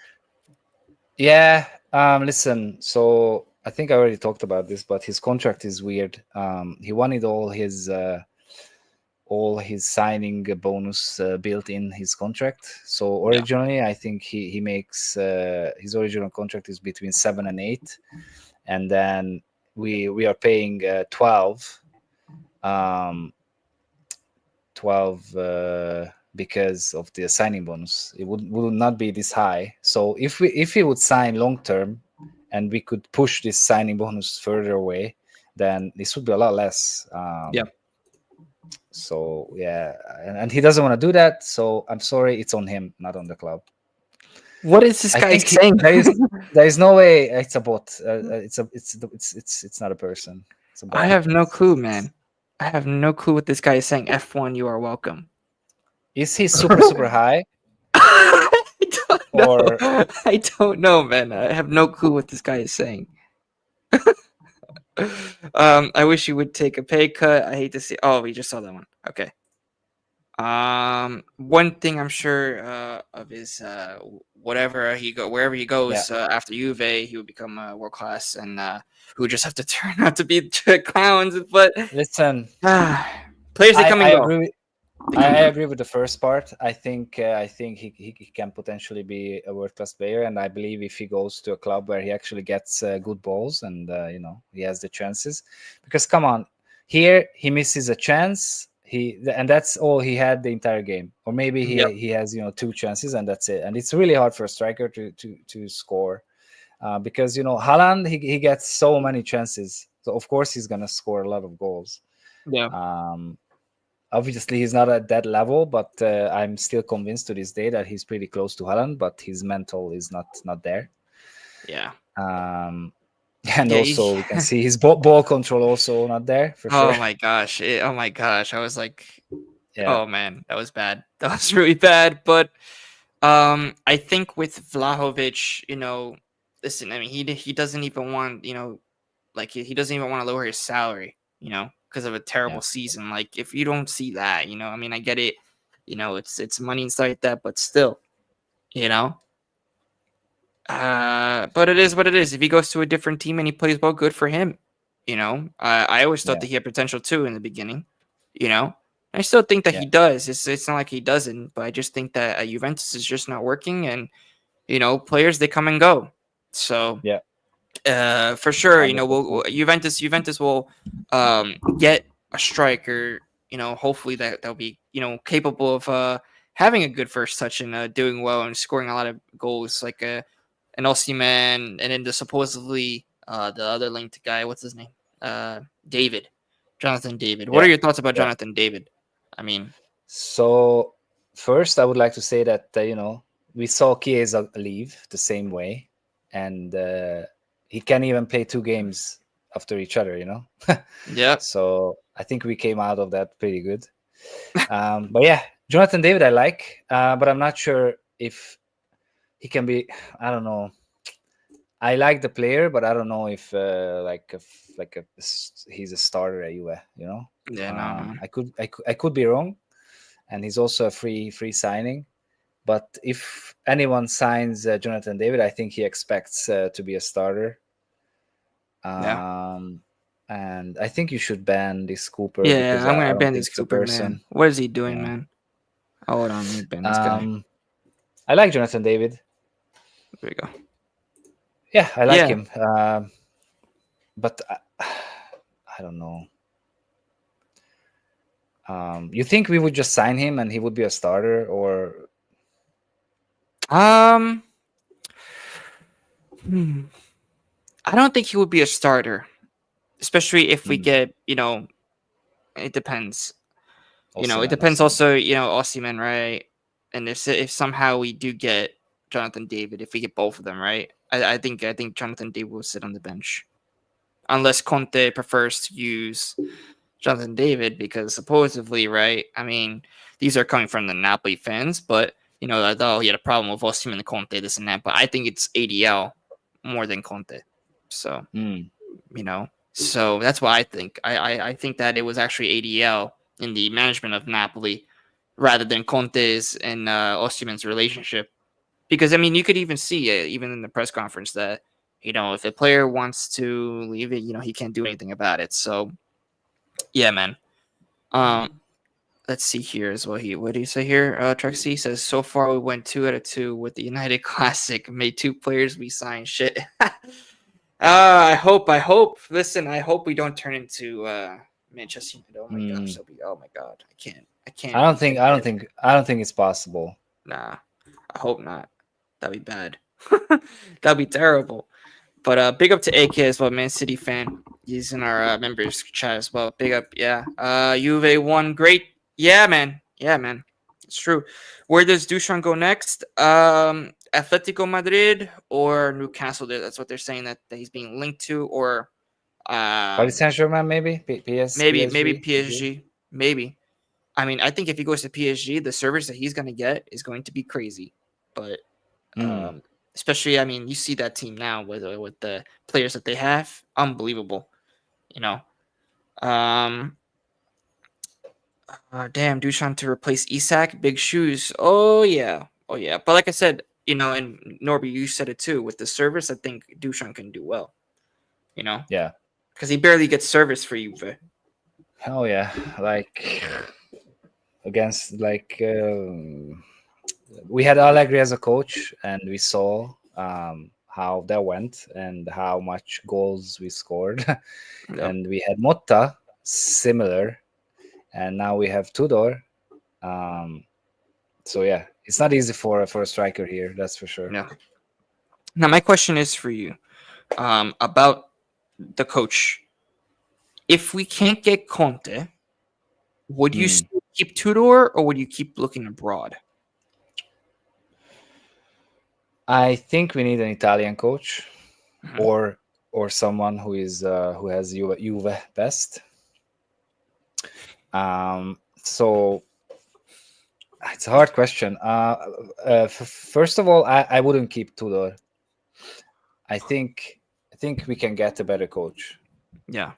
Yeah. Listen. So I think I already talked about this, but his contract is weird. He wanted all his signing bonus built in his contract. So Yeah. originally, I think he makes his original contract is between 7 and 8, and then we are paying 12, um, 12 because of the signing bonus. It would not be this high. So if he would sign long term, and we could push this signing bonus further away, then this would be a lot less. Yeah. So yeah, and he doesn't want to do that. So I'm sorry, it's on him, not on the club. What is this I guy think saying? there is no way it's a bot. It's not a person. It's a I bot. have no clue, man. I have no clue what this guy is saying. F1, you are welcome. Is he super high I don't or know. I don't know, man. I have no clue what this guy is saying. I wish you would take a pay cut. I hate to see. Oh, we just saw that one. Okay. One thing I'm sure of is wherever he yeah? goes after Juve, he would become world class, and who would just have to turn out to be clowns. But Listen, players, they come I and go. agree. They I come and go. agree with the first part. I think he can potentially be a world class player, and I believe if he goes to a club where he actually gets good balls and he has the chances, because come on, here he misses a chance. And that's all he had the entire game, or maybe Yep. he has 2 chances and that's it. And it's really hard for a striker to score because Haaland he gets so many chances, so of course he's gonna score a lot of goals. Yeah. Um, Obviously, he's not at that level, but I'm still convinced to this day that he's pretty close to Haaland, but his mental is not there. Yeah. Um, and Yeah. also, we can see his ball control also not there for sure. Oh my gosh. Oh my gosh. I was like, Yeah, oh man, that was bad. That was really bad. But I think with Vlahovic, listen, I mean, he doesn't even want, like he doesn't even want to lower his salary, because of a yeah, terrible season. Like if you don't see that, I mean, I get it, it's money and stuff like that, but still, you know. But it is what it is. If he goes to a different team and he plays well, good for him. I always thought yeah, that he had potential too in the beginning. You know, I still think that yeah, he does. It's not like he doesn't, but I just think that Juventus is just not working, and players they come and go. So yeah, for sure, 100%. Juventus will get a striker. Hopefully that'll be capable of having a good first touch and doing well and scoring a lot of goals, like an Osimhen, and then the supposedly the other linked guy. What's his name? David, Jonathan David. What Yeah, are your thoughts about yeah. Jonathan David? I mean, So first, I would like to say that we saw Chiesa leave the same way, and he can't even play 2 games after each other. yeah, So I think we came out of that pretty good. But yeah, Jonathan David I like, but I'm not sure if he can be. I don't know. I like the player, but I don't know if he's a starter at Juve. yeah, no, no. I could be wrong, and he's also a free signing. But if anyone signs Jonathan David, I think he expects to be a starter. Yeah. And I think you should ban this Cooper Yeah, because I'm I gonna don't ban think this he's a Cooper, man. person. What is he doing, Yeah. man? Hold on, let me ban this guy. I like Jonathan David. There we go. Yeah, I like Yeah. him. But I don't know. You think we would just sign him and he would be a starter, or I don't think he would be a starter, especially if we get, it depends. It depends Osimhen? also, Osimhen, right? And if somehow we do get Jonathan David, if we get both of them, right? I think Jonathan David will sit on the bench, unless Conte prefers to use Jonathan David, because supposedly, right? I mean, these are coming from the Napoli fans, but oh, he had a problem with Osimhen and Conte, this and that. But I think it's ADL more than Conte. So so that's what I think. I think that it was actually ADL in the management of Napoli rather than Conte's and Osimhen's relationship. Because I mean, you could even see it even in the press conference that if a player wants to leave it, he can't do anything about it. So yeah, man. Let's see here as well. What do you say here? Trexie says so far we went 2 out of 2 with the United Classic. Made 2 players we signed. Shit. I hope. Listen, I hope we don't turn into Manchester United. Oh my gosh, oh my god, I can't. I don't think it's possible. Nah, I hope not. That'd be bad. That'd be terrible. But big up to AK as well, Man City fan. He's in our members chat as well. Big up, yeah. Juve won, great. Yeah, man. It's true. Where does Dusan go next? Atletico Madrid or Newcastle? That's what they're saying that he's being linked to, or Paris Saint-Germain, maybe maybe PSG. PSG. Maybe. I mean, I think if he goes to PSG, the service that he's going to get is going to be crazy. But especially, I mean, you see that team now with the players that they have, unbelievable. Damn, Dushan to replace Isak, big shoes. Oh yeah. But like I said, and Norby, you said it too. With the service, I think Dushan can do well. Yeah. Because he barely gets service for Juve. Oh yeah, like against we had Allegri as a coach, and we saw how that went and how much goals we scored. Yep. And we had Motta, similar, and now we have Tudor. So yeah, it's not easy for a striker here, that's for sure. Yeah. Now my question is for you, about the coach. If we can't get Conte, would you still keep Tudor or would you keep looking abroad? I think we need an Italian coach, or someone who has Juve best. So it's a hard question. First of all, I wouldn't keep Tudor. I think we can get a better coach. Yeah.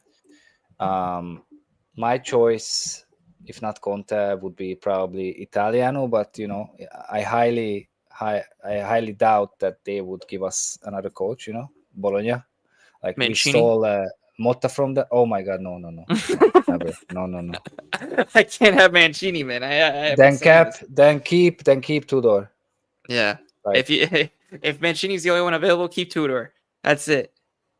My choice, if not Conte, would be probably Italiano, but I highly doubt that they would give us another coach. Bologna, like Mancini? We stole Motta from the. Oh my god, no, never, no. I can't have Mancini, man. Then keep Tudor. Yeah. Like, if Mancini's the only one available, keep Tudor. That's it.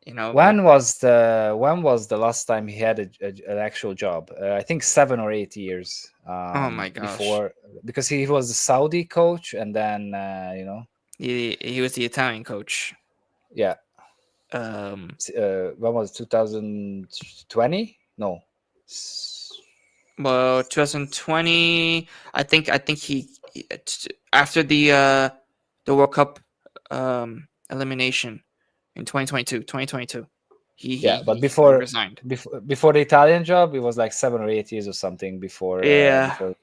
When was the last time he had an actual job? I think 7 or 8 years. Oh my gosh! Because he was the Saudi coach, and then he was the Italian coach. Yeah. When was 2020? No. Well, 2020. I think he after the World Cup elimination in 2022. But he resigned. Before the Italian job, it was like 7 or 8 years or something before. Something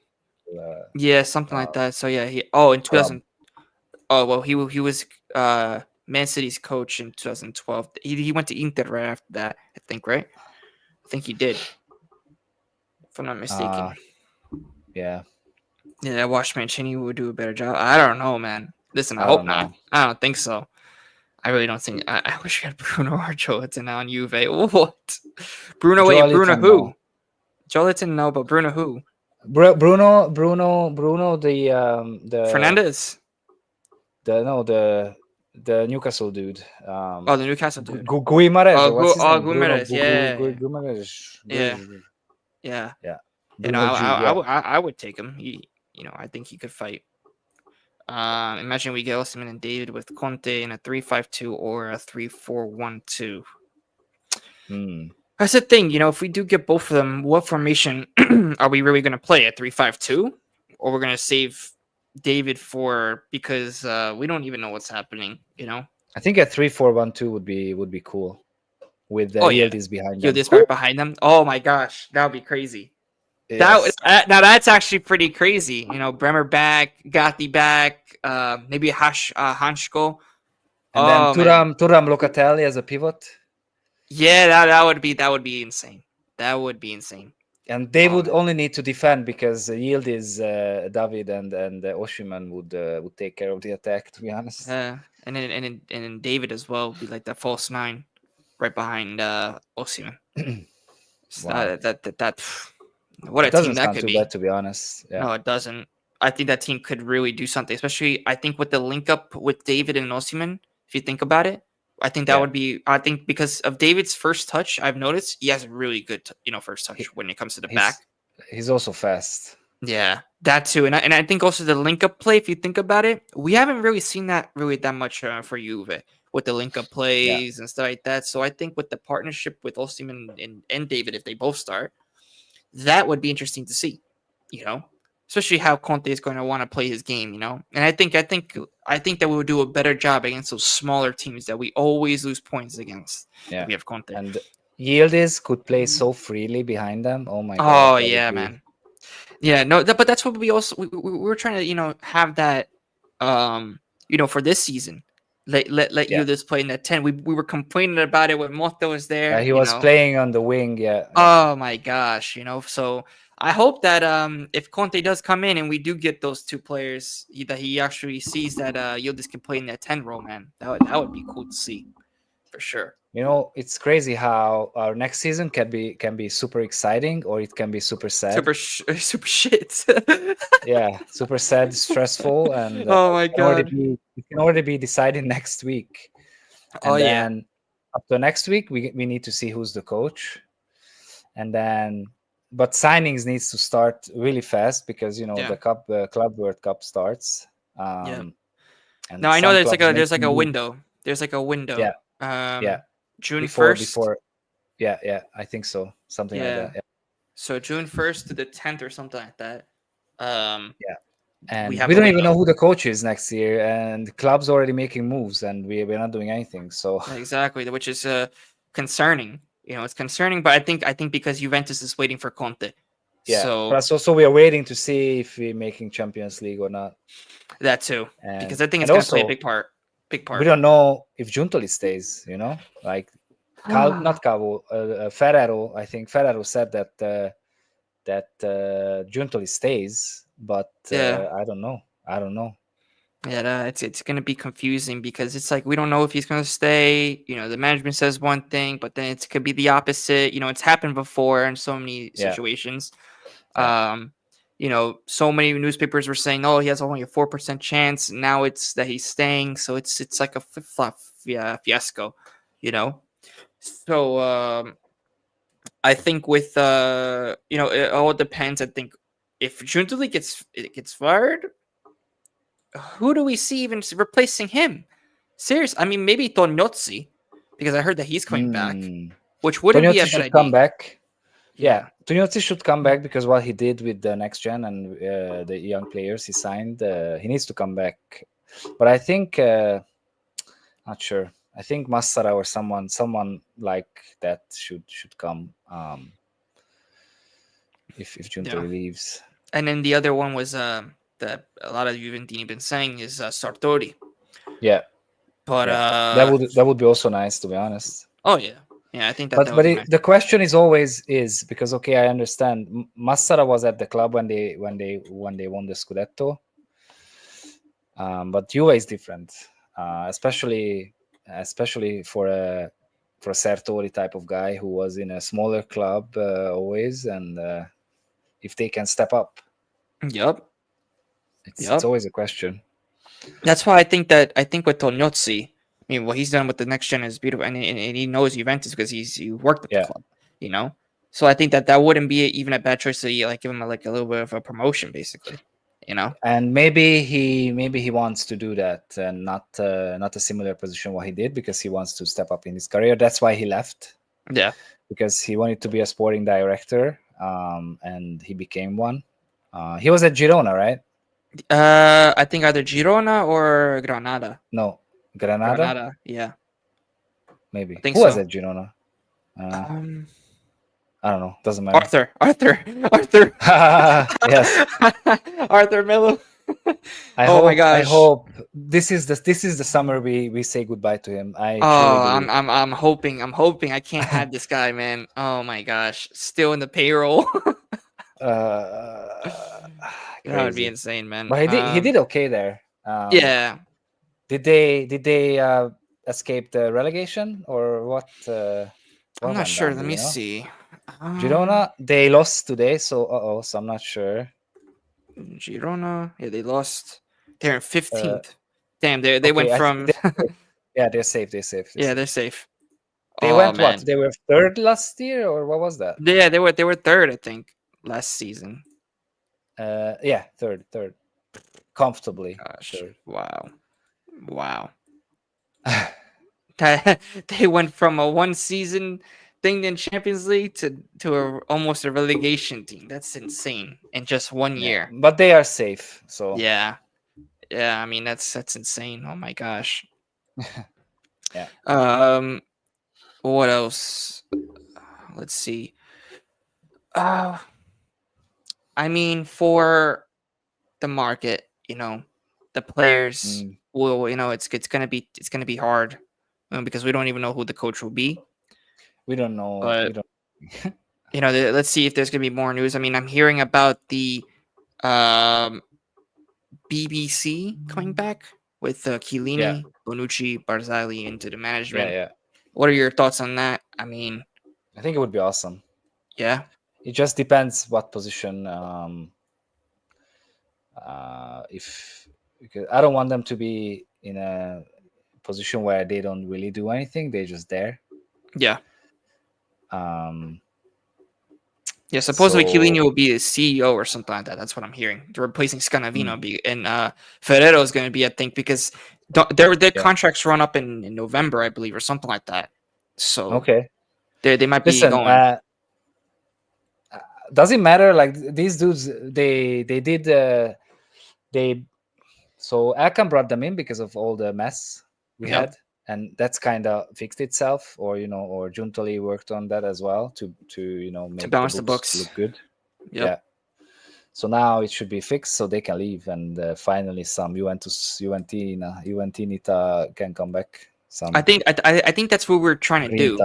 like that. So yeah, in 2000. Oh well, he was Man City's coach in 2012. He went to Inter right after that. I think, right? I think he did, if I'm not mistaken. Yeah. Yeah, I watched Mancini would do a better job. I don't know, man. Listen, I I hope don't not. know. I don't think so. I really don't think. I wish we had Bruno or Joelinton now on Juve. What? Bruno? Wait, Bruno Joeliton, who? no. Joelinton, no, but Bruno who? Bruno, Fernandez. the no the Newcastle dude. Oh, the Newcastle dude. Guimarães, or what's his name? Bruno Guimaraes. Yeah, Guimarães. yeah, yeah. Yeah, You know, Bruno G. Yeah, I would take him. I think he could fight. Imagine we get Osimhen and David with Conte in a 3-5-2 or a 3-4-1-2. That's the thing, if we do get both of them, what formation are we really going to play? A 3-5-2, or we're going to save David because we don't even know what's happening. I think a 3-4-1-2 would be cool with the Oh yeah, Yildiz behind them. Yildiz back behind them. Oh my gosh, that would be crazy. Yes. Now that's actually pretty crazy. Bremer back, Gatti back, maybe Hansko. And then Man. Thuram Locatelli as a pivot. Yeah, that would be insane. That would be insane. And they would only need to defend because Yildiz, David, and Osimhen would take care of the attack. To be honest. And then David as well would be like that false nine, right behind Osimhen. Wow. That what it a team doesn't that sound could too be. bad, to be honest. Yeah. No, it doesn't. I think that team could really do something, especially I think with the link up with David and Osimhen. If you think about it, I think that would be. I think because of David's first touch, I've noticed he has a really good, first touch when it comes to the back. He's also fast. Yeah, that too, and I think also the link up play. If you think about it, we haven't really seen that much for Juve with the link up plays and stuff like that. So I think with the partnership with Osimhen and David, if they both start, that would be interesting to see. Especially how Conte is going to want to play his game. And I think that we would do a better job against those smaller teams that we always lose points against. Yeah, we have Conte. And Yildiz could play so freely behind them. Oh my god! Oh yeah, man. Yeah, no, but that's what we also we were trying to have that for this season. Let Yildiz play in that 10. We were complaining about it when Motto was there. Yeah, he was playing on the wing. Yeah. Oh my gosh, so I hope that if Conte does come in and we do get those two players, that he actually sees that Yildiz can play in that 10 role, man. That would be cool to see, for sure. It's crazy how our next season can be super exciting, or it can be super sad. Super shit. Yeah, super sad, stressful, and oh my god, it can already be decided next week. And then up to next week, we need to see who's the coach, and then. But signings needs to start really fast because the Club World Cup starts. And now I know there's like a window. There's like a window. Yeah. June 1st. Yeah, I think so. Something like that. Yeah. So June 1st to the 10th or something like that. And we don't even know who the coach is next year, and the club's already making moves, and we're not doing anything. So exactly, which is concerning. It's concerning, but I think because Juventus is waiting for Conte. Yeah. So plus, also we are waiting to see if we're making Champions League or not. That too, because I think it's going to play a big part. We don't know if Giuntoli stays. Like not Cavo, Ferrero. I think Ferrero said that Giuntoli stays, but I don't know. Yeah, it's going to be confusing because it's like we don't know if he's going to stay. The management says one thing, but then it could be the opposite. It's happened before in so many situations. So many newspapers were saying, "Oh, he has only a 4% chance." Now it's that he's staying, so it's like a flip-flop fiasco. So I think with it all depends. I think if Giuntoli gets fired, who do we see even replacing him? Seriously, I mean, maybe Tognozzi, because I heard that he's coming back, which wouldn't be a bad idea. Come back. Yeah, Tognozzi should come back because what he did with the next gen and the young players he signed, he needs to come back. But I think, not sure. I think Massara or someone like that should come if Giuntoli leaves. And then the other one was that a lot of Juventini been saying is Sartori. Yeah, but that would be also nice, to be honest. Oh yeah, Yeah, I think that But would be nice. the question is always is because okay, I understand Massara was at the club when they won the Scudetto, but Juve is different, especially for a Sertori type of guy who was in a smaller club always, and if they can step up, Yep. it's always a question. That's why I think with Tognozzi, I mean, what he's done with the next gen is beautiful, and he knows Juventus because he worked at the club, you know. So I think that wouldn't be even a bad choice to give him a little bit of a promotion, basically, you know. And maybe he wants to do that, and not a similar position what he did, because he wants to step up in his career. That's why he left. Yeah, because he wanted to be a sporting director, and he became one. He was at Girona, right? I think either Girona or Granada. No, Granada. Granada, yeah, Maybe. I think Who so. was at Girona? I don't know. Doesn't matter. Arthur. Yes. Arthur Melo. My gosh! I hope this is the summer we say goodbye to him. I'm hoping. I can't have this guy, man. Oh my gosh, still in the payroll. That would be insane, man. But he did okay there. Yeah. Did they escape the relegation or what? I'm not sure. Let me see. Girona, they lost today, so I'm not sure. Girona, yeah, they lost. They're in 15th. Damn, they went from. They're safe. They're safe. They're safe. They went what? They were third last year, or what was that? Yeah, they were third, I think, last season. Third, comfortably. Gosh, third. Wow. They went from a one season thing in Champions League to almost a relegation team. That's insane in just 1 year. But they are safe, so yeah. I mean that's insane. Oh my gosh. Yeah. What else? Let's see. I mean, for the market, the players will, it's gonna be hard, because we don't even know who the coach will be. We don't know. But, let's see if there's gonna be more news. I mean, I'm hearing about the BBC coming back with Chiellini, Bonucci, Barzagli into the management. Yeah. What are your thoughts on that? I mean, I think it would be awesome. Yeah. It just depends what position. Because I don't want them to be in a position where they don't really do anything; they're just there. Yeah. Supposedly Chiellini will be the CEO or something like that. That's what I'm hearing. They're replacing Scanavino, and Ferrero is going to be, I think, because their contracts run up in November, I believe, or something like that. So okay, they might be going. Does it matter? Like these dudes, they did so Akam brought them in because of all the mess we had, and that's kind of fixed itself, or Giuntoli worked on that as well to make to balance the books look good. Yep. Yeah. So now it should be fixed, so they can leave, and finally some Juventinita can come back. I think that's what we're trying to do.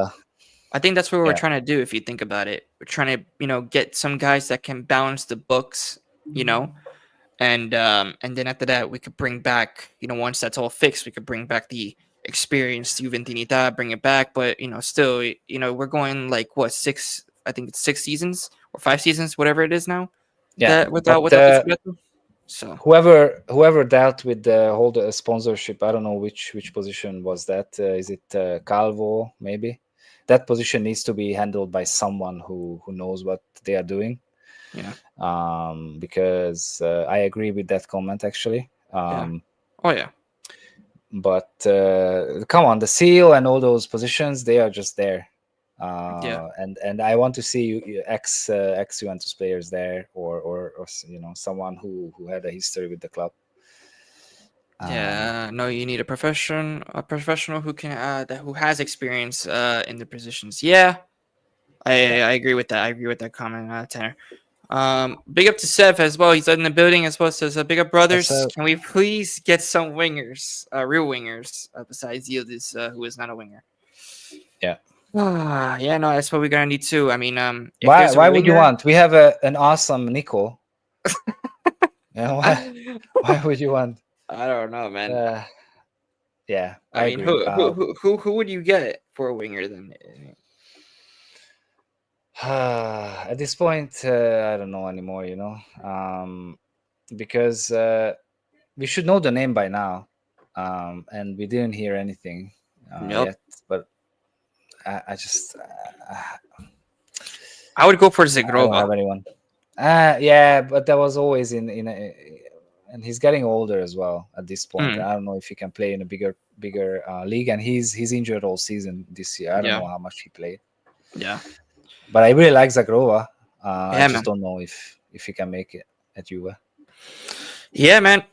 I think that's what we're trying to do. If you think about it, we're trying to get some guys that can balance the books, and then after that we could bring back, once that's all fixed, we could bring back the experienced Juventinita, bring it back. But still, we're going like what 6? I think it's 6 seasons or 5 seasons, whatever it is now. Yeah, without the so whoever dealt with the whole sponsorship, I don't know which position was that. Is it Calvo? Maybe that position needs to be handled by someone who knows what they are doing. Yeah. Because I agree with that comment actually. Oh yeah. But come on, the seal and all those positions, they are just there. And I want to see ex Juventus players there, or someone who had a history with the club. No, you need a professional who can who has experience in the positions. I agree with that. I agree with that comment, Tanner. Big up to Sev as well. He's in the building as well. Says big up, brothers. Can we please get some wingers, real wingers, besides Yildiz, who is not a winger? Yeah. Yeah, no, that's what we're gonna need too. I mean, if Why there's a would you winger, want? We have an awesome Nico. Yeah, why would you want? I don't know, man. Yeah, I I mean, agree. who would you get for a winger then? At this point, I don't know anymore. Because we should know the name by now, and we didn't hear anything Nope. yet. But I just I would go for I don't Zagrova. have anyone. Yeah, but that was always and he's getting older as well at this point. Mm, I don't know if he can play in a bigger league, and he's injured all season this year. I don't yeah, know how much he played, yeah, but I really like Zagrova. I yeah, just man. don't know if he can make it at Juve. Yeah, man.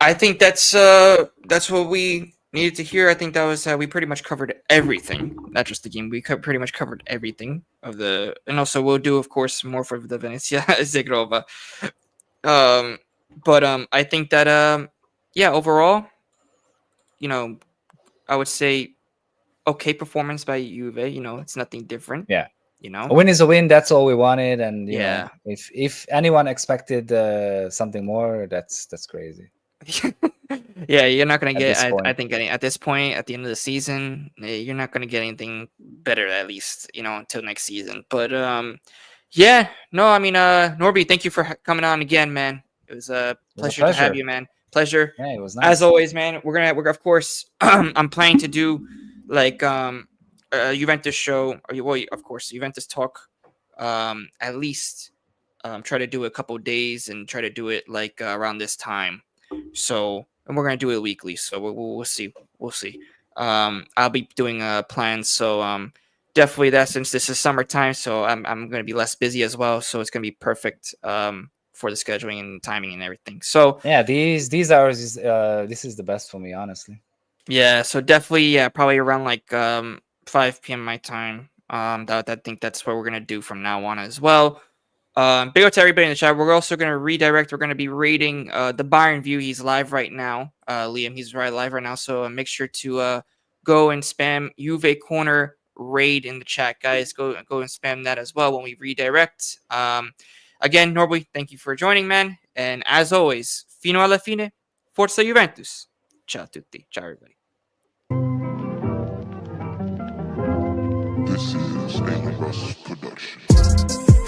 I think that's what we needed to hear. I think that was we pretty much covered everything, not just the game. We pretty much covered everything of the, and also we'll do, of course, more for the Venezia Zagrova. But I think that yeah, overall, I would say okay performance by Juve. It's nothing different. Yeah. A win is a win. That's all we wanted, and Yeah. if anyone expected something more, that's crazy. Yeah, you're not gonna At get. this I point. think at this point, at the end of the season, you're not gonna get anything better. At least until next season. But yeah, no, I mean, Norby, thank you for coming on again, man. It was a It was a pleasure to have pleasure. you, man. Pleasure Yeah, it was as nice. always, man. We're of course. I'm planning to do like a Juventus show, or well, of course, Juventus talk. At least try to do it a couple days and try to do it like around this time. So, and we're gonna do it weekly. So we'll see. We'll see. I'll be doing plans. So definitely that, since this is summertime, so I'm gonna be less busy as well. So it's gonna be perfect for the scheduling and timing and everything. So Yeah, these hours is this is the best for me, honestly. yeah, so definitely, yeah, probably around like 5 p.m. my time. That I think that's what we're gonna do from now on as well. Big up to everybody in the chat. We're also going to redirect. We're going to be rating the Bayern view. He's live right now. Liam, he's live right now. So make sure to go and spam Juve Corner raid in the chat, guys. Go and spam that as well when we redirect. Again, Norby, thank you for joining, man. And as always, fino alla fine, Forza Juventus. Ciao a tutti. Ciao, everybody. This is a Russ production.